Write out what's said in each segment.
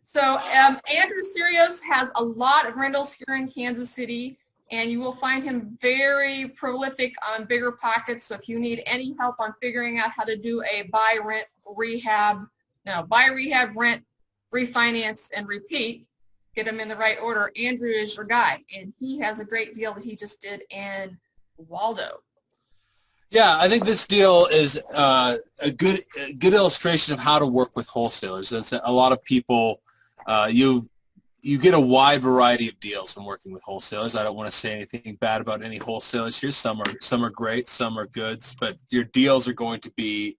So Andrew Syrios has a lot of rentals here in Kansas City, and you will find him very prolific on bigger pockets. So if you need any help on figuring out how to do a buy, rent, rent, refinance, and repeat, get them in the right order, Andrew is your guy. And he has a great deal that he just did in Waldo. Yeah, I think this deal is a good illustration of how to work with wholesalers. As a lot of people, you get a wide variety of deals from working with wholesalers. I don't want to say anything bad about any wholesalers here. Some are great, some are goods, but your deals are going to be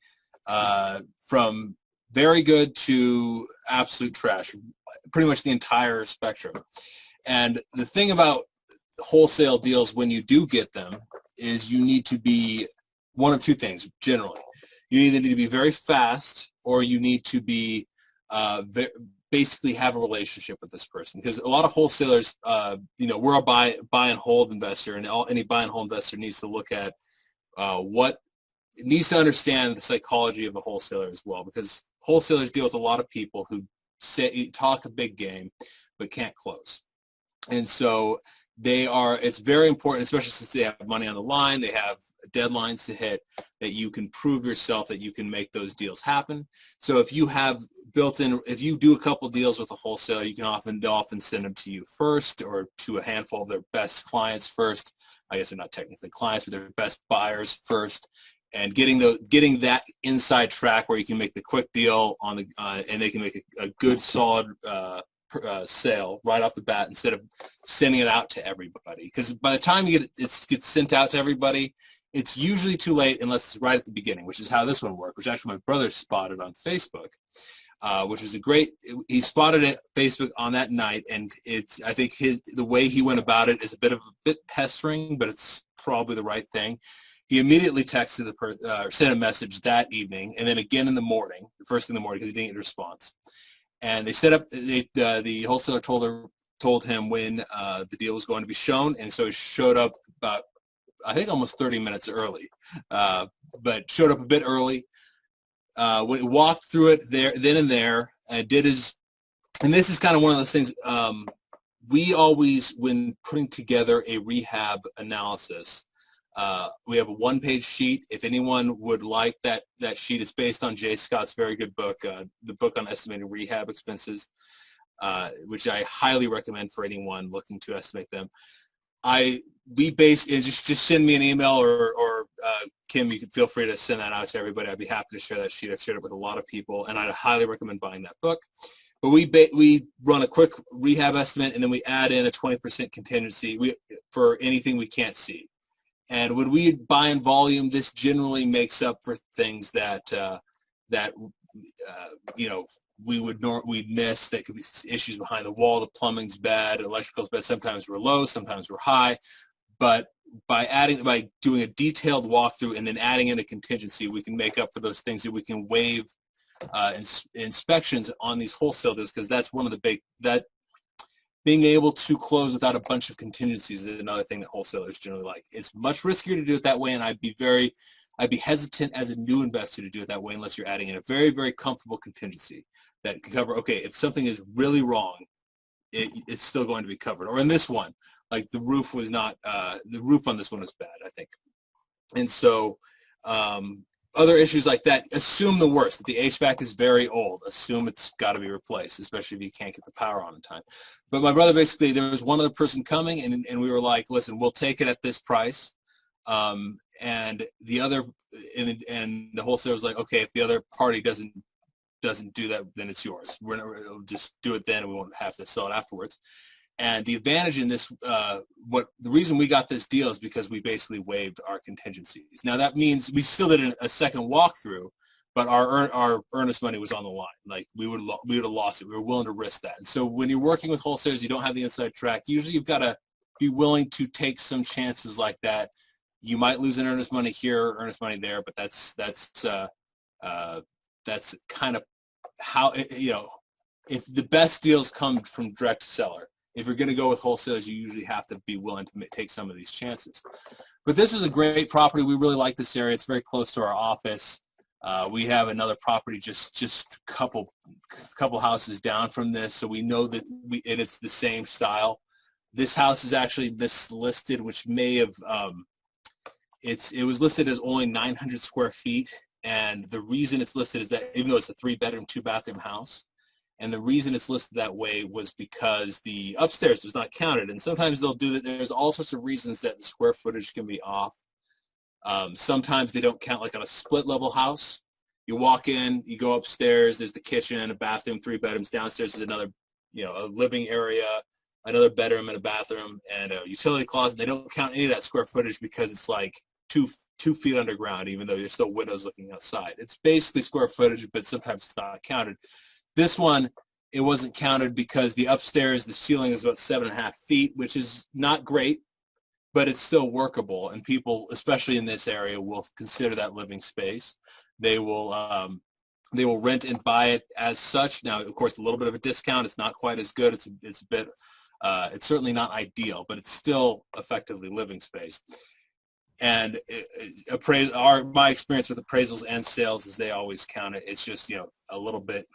from very good to absolute trash, pretty much the entire spectrum. And the thing about wholesale deals when you do get them is you need to be one of two things generally. You either need to be very fast or you need to be basically have a relationship with this person, because a lot of wholesalers, we're a buy and hold investor, and any buy and hold investor needs to look at needs to understand the psychology of a wholesaler as well, because wholesalers deal with a lot of people who talk a big game but can't close. And so it's very important, especially since they have money on the line, they have deadlines to hit, that you can prove yourself that you can make those deals happen. So if you have if you do a couple deals with a wholesaler, you can often send them to you first, or to a handful of their best clients first. I guess they're not technically clients, but their best buyers first. And getting that inside track where you can make the quick deal and they can make a good solid sale right off the bat, instead of sending it out to everybody. Because by the time it gets sent out to everybody, it's usually too late unless it's right at the beginning, which is how this one worked, which actually my brother spotted on Facebook, which was he spotted it Facebook on that night, and I think the way he went about it is a bit pestering, but it's probably the right thing. He immediately texted sent a message that evening, and then again in the morning, first thing in the morning, because he didn't get a response. And they set up. The wholesaler told him when the deal was going to be shown, and so he showed up about, I think, almost 30 minutes early, but showed up a bit early. Walked through it then and there, and did his. And this is kind of one of those things. We always, when putting together a rehab analysis, we have a one-page sheet. If anyone would like that sheet, it's based on Jay Scott's very good book, the book on estimating rehab expenses, which I highly recommend for anyone looking to estimate them. Just send me an email, or Kim, you can feel free to send that out to everybody. I'd be happy to share that sheet. I've shared it with a lot of people, and I'd highly recommend buying that book. But we run a quick rehab estimate, and then we add in a 20% contingency for anything we can't see. And when we buy in volume, this generally makes up for things that we'd miss. That could be issues behind the wall. The plumbing's bad, electrical's bad. Sometimes we're low, sometimes we're high. But by doing a detailed walkthrough and then adding in a contingency, we can make up for those things that we can waive inspections on these wholesale deals, because that's one of the being able to close without a bunch of contingencies is another thing that wholesalers generally like. It's much riskier to do it that way, and I'd be hesitant as a new investor to do it that way unless you're adding in a very, very comfortable contingency that can cover, okay, if something is really wrong, it's still going to be covered. Or in this one, like the roof was not, the roof on this one was bad, I think. And so other issues like that, assume the worst, that the HVAC is very old. Assume it's got to be replaced, especially if you can't get the power on in time. But my brother, basically, there was one other person coming, and we were like, listen, we'll take it at this price. And the wholesaler was like, okay, if the other party doesn't do that, then it's yours. We'll just do it then, and we won't have to sell it afterwards. And the advantage in this, the reason we got this deal is because we basically waived our contingencies. Now that means we still did a second walkthrough, but our earnest money was on the line. Like we would have lost it. We were willing to risk that. And so when you're working with wholesalers, you don't have the inside track. Usually you've got to be willing to take some chances like that. You might lose an earnest money here, earnest money there, but that's kind of how if the best deals come from direct to seller. If you're going to go with wholesalers, you usually have to be willing to take some of these chances. But this is a great property. We really like this area. It's very close to our office. We have another property just a couple houses down from this, so we know that it's the same style. This house is actually mislisted, which may have it was listed as only 900 square feet, and the reason it's listed is that even though it's a 3-bedroom, 2-bathroom house, and the reason it's listed that way was because the upstairs was not counted. And sometimes they'll do that. There's all sorts of reasons that the square footage can be off. Sometimes they don't count, like on a split level house. You walk in, you go upstairs, there's the kitchen, a bathroom, 3 bedrooms. Downstairs is another, a living area, another bedroom and a bathroom, and a utility closet. They don't count any of that square footage because it's like two feet underground, even though there's still windows looking outside. It's basically square footage, but sometimes it's not counted. This one, it wasn't counted because the upstairs, the ceiling is about 7.5 feet, which is not great, but it's still workable. And people, especially in this area, will consider that living space. They will rent and buy it as such. Now, of course, a little bit of a discount. It's not quite as good. It's a bit. It's certainly not ideal, but it's still effectively living space. And my experience with appraisals and sales is they always count it. It's just a little bit.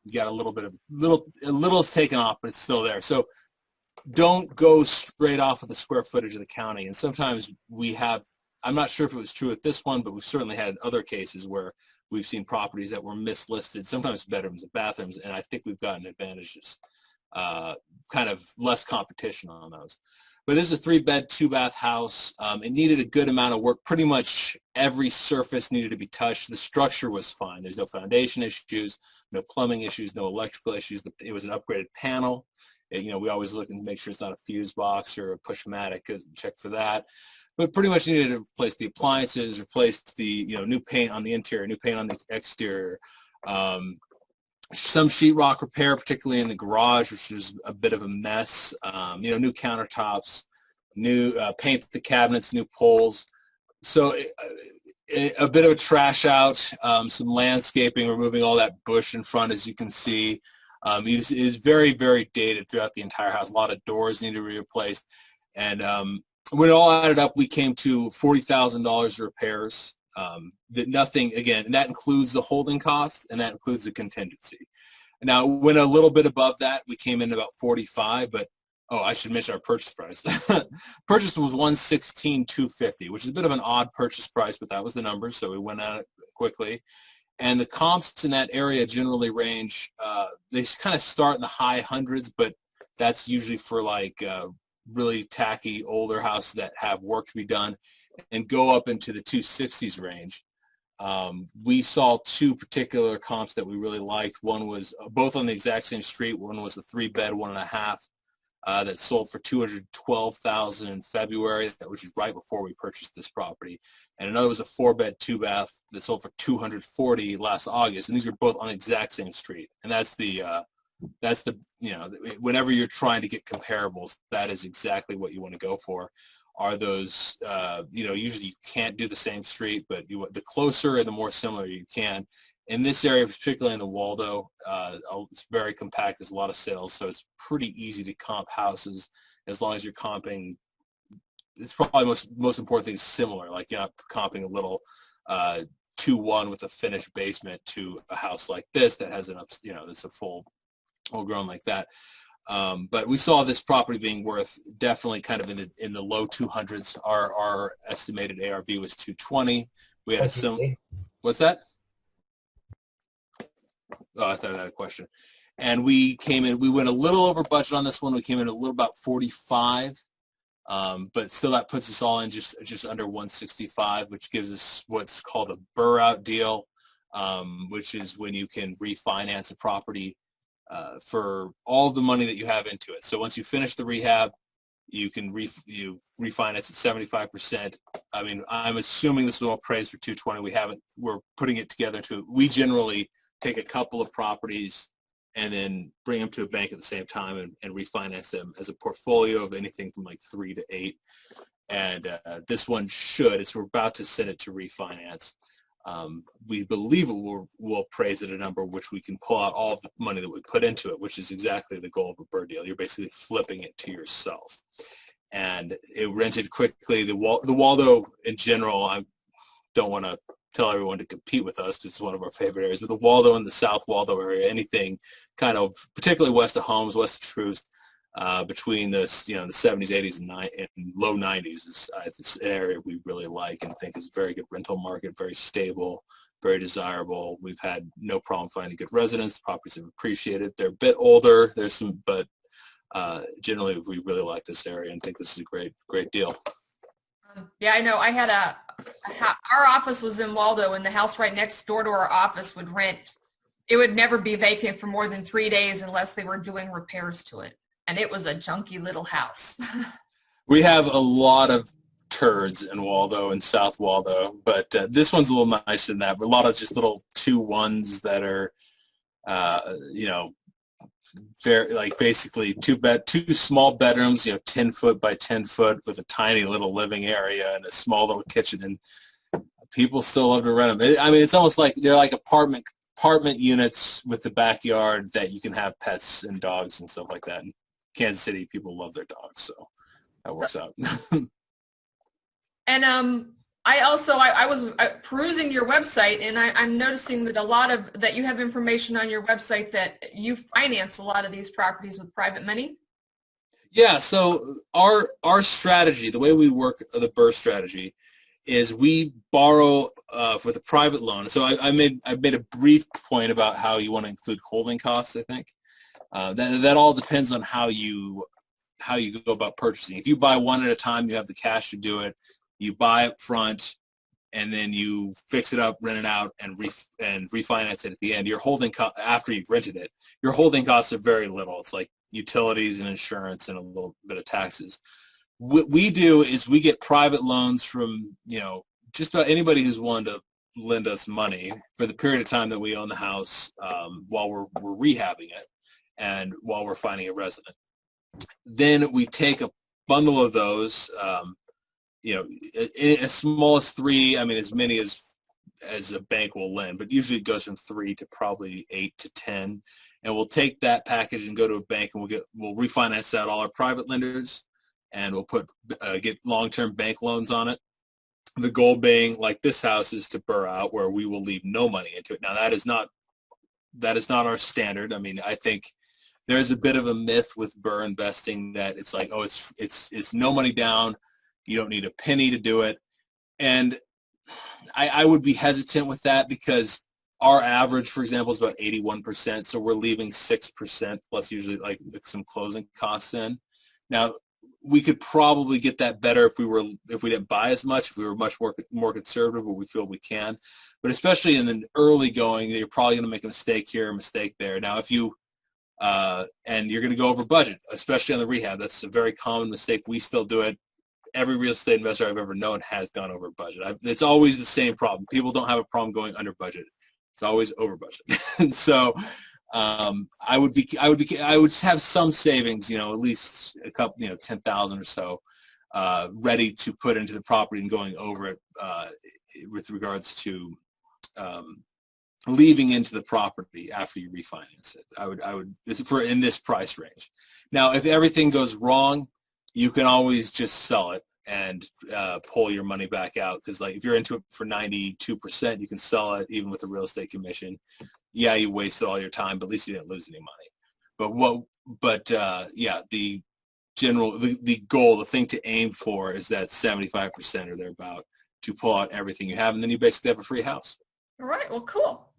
You got a little is taken off, but it's still there. So don't go straight off of the square footage of the county. And sometimes I'm not sure if it was true with this one, but we've certainly had other cases where we've seen properties that were mislisted, sometimes bedrooms and bathrooms, and I think we've gotten advantages, kind of less competition on those. But this is a 3-bed, 2-bath house. It needed a good amount of work. Pretty much every surface needed to be touched. The structure was fine. There's no foundation issues, no plumbing issues, no electrical issues. It was an upgraded panel. We always look and make sure it's not a fuse box or a push-matic, check for that. But pretty much needed to replace the appliances, replace the new paint on the interior, new paint on the exterior. Some sheetrock repair, particularly in the garage, which was a bit of a mess. New countertops, new paint the cabinets, new poles. So a bit of a trash out, some landscaping, removing all that bush in front, as you can see. It is very, very dated throughout the entire house. A lot of doors need to be replaced. And when it all added up, we came to $40,000 repairs. Nothing, again, and that includes the holding cost and that includes the contingency. Now, when a little bit above that, we came in about 45, but I should mention our purchase price. Purchase was $116,250, which is a bit of an odd purchase price, but that was the number, so we went at it quickly. And the comps in that area generally range, they kind of start in the high hundreds, but that's usually for like really tacky older houses that have work to be done, and go up into the 260s range. We saw 2 particular comps that we really liked. One was both on the exact same street. One was a 3-bed, 1.5, that sold for $212,000 in February, which is right before we purchased this property. And another was a 4-bed, 2-bath that sold for $240,000 last August. And these are both on the exact same street. And that's the whenever you're trying to get comparables, that is exactly what you want to go for. Are those, usually you can't do the same street, but the closer and the more similar you can. In this area, particularly in the Waldo, it's very compact. There's a lot of sales, so it's pretty easy to comp houses as long as you're comping. It's probably most important thing is similar, like you're not comping a little 2-1 with a finished basement to a house like this that has that's a full grown like that. But we saw this property being worth definitely kind of in the low 200s. Our estimated ARV was 220. We had what's that? Oh, I thought I had a question. And we went a little over budget on this one. We came in a little about 45, but still that puts us all in just under 165, which gives us what's called a BRRRR deal, which is when you can refinance a property for all the money that you have into it. So once you finish the rehab, you can refinance at 75%. I mean, I'm assuming this was all appraised for 220. We're putting it together we generally take a couple of properties and then bring them to a bank at the same time and refinance them as a portfolio of anything from like 3 to 8. And this one we're about to send it to refinance. We believe it will appraise at a number which we can pull out all of the money that we put into it, which is exactly the goal of a BRRRR deal. You're basically flipping it to yourself. And it rented quickly. The Waldo in general, I don't want to tell everyone to compete with us because it's one of our favorite areas. But the Waldo and the South Waldo area, anything kind of, particularly west of Holmes, west of Troost, between the the 70s, 80s, and low 90s is it's an area we really like and think is a very good rental market, very stable, very desirable. We've had no problem finding good residents. The properties have appreciated. They're a bit older. There's some, but generally we really like this area and think this is a great deal. Yeah, I know. I had our office was in Waldo, and the house right next door to our office would rent. It would never be vacant for more than 3 days unless they were doing repairs to it. And it was a junky little house. We have a lot of turds in Waldo and South Waldo, but this one's a little nicer than that. But a lot of just little 2-1s that are, very, like, basically two small bedrooms, 10-foot by 10-foot with a tiny little living area and a small little kitchen, and people still love to rent them. I mean, it's almost like they're like apartment units with the backyard that you can have pets and dogs and stuff like that. In Kansas City, people love their dogs, so that works out. And I was perusing your website, and I'm noticing that that you have information on your website that you finance a lot of these properties with private money. Yeah, so our strategy, the way we work the BRRRR strategy, is we borrow with a private loan. So I made a brief point about how you want to include holding costs. I think that all depends on how you go about purchasing. If you buy one at a time, you have the cash to do it. You buy up front, and then you fix it up, rent it out, and refinance it at the end. Your holding after you've rented it, your holding costs are very little. It's like utilities and insurance and a little bit of taxes. What we do is we get private loans from just about anybody who's willing to lend us money for the period of time that we own the house, while we're rehabbing it and while we're finding a resident. Then we take a bundle of those. As small as 3, I mean, as many as a bank will lend, but usually it goes from 3 to probably 8 to 10. And we'll take that package and go to a bank, and we'll refinance out all our private lenders, and we'll get long-term bank loans on it. The goal being, like this house, is to BRRRR out, where we will leave no money into it. Now that is not our standard. I mean, I think there's a bit of a myth with BRRRR investing that it's like, oh, it's no money down. You don't need a penny to do it. And I would be hesitant with that, because our average, for example, is about 81%. So we're leaving 6% plus usually like some closing costs in. Now, we could probably get that better if we didn't buy as much, if we were much more conservative, but we feel we can. But especially in the early going, you're probably going to make a mistake here, a mistake there. Now, if you and you're going to go over budget, especially on the rehab. That's a very common mistake. We still do it. Every real estate investor I've ever known has gone over budget. It's always the same problem. People don't have a problem going under budget. It's always over budget. And so I would have some savings, at least a couple, 10,000 or so, ready to put into the property and going over it with regards to leaving into the property after you refinance it. I would in this price range. Now, if everything goes wrong, you can always just sell it and pull your money back out, because like if you're into it for 92%, you can sell it even with a real estate commission. Yeah, you wasted all your time, but at least you didn't lose any money. The goal, the thing to aim for is that 75% or thereabout to pull out everything you have, and then you basically have a free house. All right, well, cool.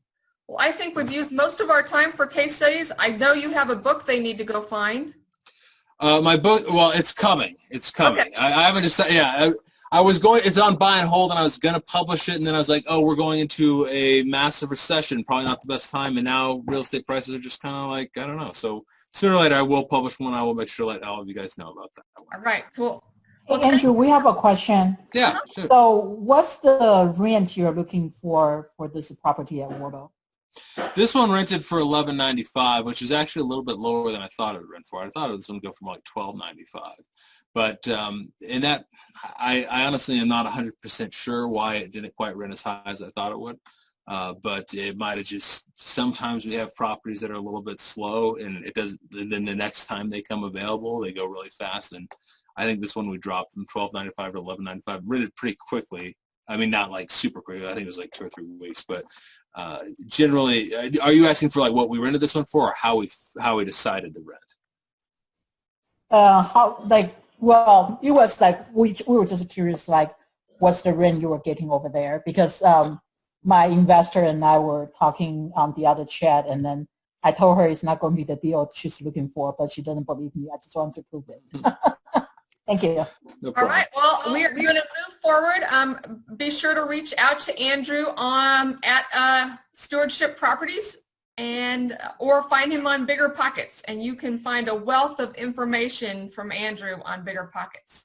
Well, I think we've used most of our time for case studies. I know you have a book they need to go find. My book, well, it's coming. It's coming. Okay. I haven't decided. Yeah, I was going. It's on buy and hold, and I was going to publish it, and then I was like, oh, we're going into a massive recession. Probably not the best time. And now real estate prices are just kind of like, I don't know. So sooner or later, I will publish one. I will make sure to let all of you guys know about that one. All right. Cool. Well, Andrew, we have a question. Yeah. Sure. So, what's the rent you're looking for this property at Waldo? This one rented for $11.95, which is actually a little bit lower than I thought it would rent for. I thought this one would go from like $12.95. But in that, I honestly am not 100% sure why it didn't quite rent as high as I thought it would. But it might have just, sometimes we have properties that are a little bit slow, and it doesn't, then the next time they come available, they go really fast. And I think this one we dropped from $12.95 to $11.95, rented pretty quickly. I mean, not like super quick. I think it was like 2 or 3 weeks, but generally, are you asking for like what we rented this one for, or how we decided to rent? Well, it was like we were just curious, like what's the rent you were getting over there? Because my investor and I were talking on the other chat, and then I told her it's not going to be the deal she's looking for, but she doesn't believe me. I just want to prove it. Thank you. No All right. Well, we're going to move forward. Be sure to reach out to Andrew at Stewardship Properties, or find him on BRRRR, and you can find a wealth of information from Andrew on BRRRR.